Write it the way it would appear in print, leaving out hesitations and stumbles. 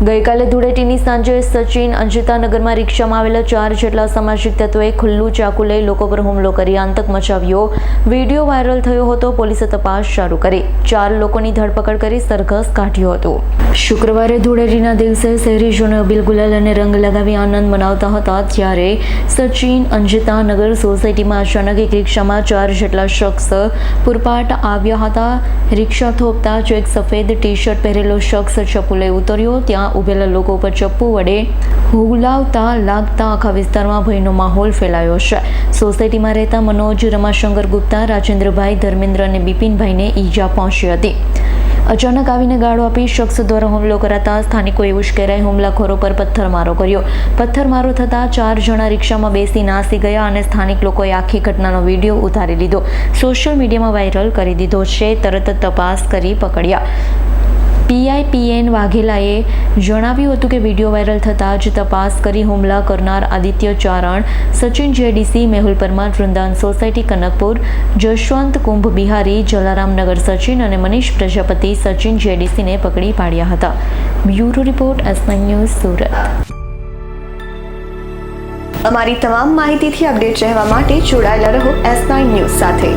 ગઈકાલે ધૂળેટીની સાંજે સચિન અંજતાનગરમાં રિક્ષામાં આવેલા 4 જેટલા સામાજિક તત્વોએ ખુલ્લું ચાકુ લઈ લોકો પર હુમલો કરી આતંક મચાવ્યો. વિડીયો વાયરલ થયો હતો. પોલીસે તપાસ શરૂ કરી 4 લોકોની ધરપકડ કરી સરઘસ કાઢ્યો હતો. શુક્રવારે ધૂળેટીના દિવસે શહેરીજનો અબીલ ગુલાલ અને રંગ લગાવી આનંદ મનાવતા હતા ત્યારે સચિન અંજતાનગર સોસાયટીમાં અચાનક એક રિક્ષામાં 4 જેટલા શખ્સ પૂરપાટ આવ્યા હતા. રિક્ષા થોપતા જ એક સફેદ ટી શર્ટ પહેરેલો શખ્સ ચપ્પુ લઈ ઉતર્યો. ત્યાં ઉભેલા લોકો પર ચપ્પુ વડે હુગલાવતા લાગતા આખા વિસ્તારમાં ભયનો માહોલ ફેલાયો છે. સોસાયટીમાં રહેતા મનોજ, રમાશંકર ગુપ્તા, રાજેન્દ્રભાઈ, ધર્મેન્દ્ર અને બિપિનભાઈને ઈજા પહોંચી હતી. અચાનક આવીને ગાળો આપી શખ્સ દ્વારા હુમલો કરાતા સ્થાનિકોએ ઉશ્કેરાઈ હુમલાખોરો પર પથ્થરમારો કર્યો. પથ્થરમારો થતાં 4 જણા રિક્ષામાં બેસી નાસી ગયા અને સ્થાનિક લોકોએ આખી ઘટનાનો વિડીયો ઉતારી લીધો. સોશિયલ મીડિયામાં વાયરલ કરી દીધો છે. તરત તપાસ કરી પકડ્યા. PIPN વાઘેલાએ જણાવ્યું હતું કે વિડીયો વાયરલ થતાં જ તપાસ કરી હુમલા કરનાર આદિત્ય ચારણ, સચિન JDC, મેહુલ પરમાર, વૃંદાવન સોસાયટી, કનકપુર, જશવંત કુંભ બિહારી, જલારામનગર સચિન અને મનીષ પ્રજાપતિ સચિન JDCને પકડી પાડ્યા હતા. Bureau report, S9 news, Surat. અમારી તમામ માહિતીથી અપડેટ રહેવા માટે જોડાયેલા રહો S9 ન્યૂઝ સાથે.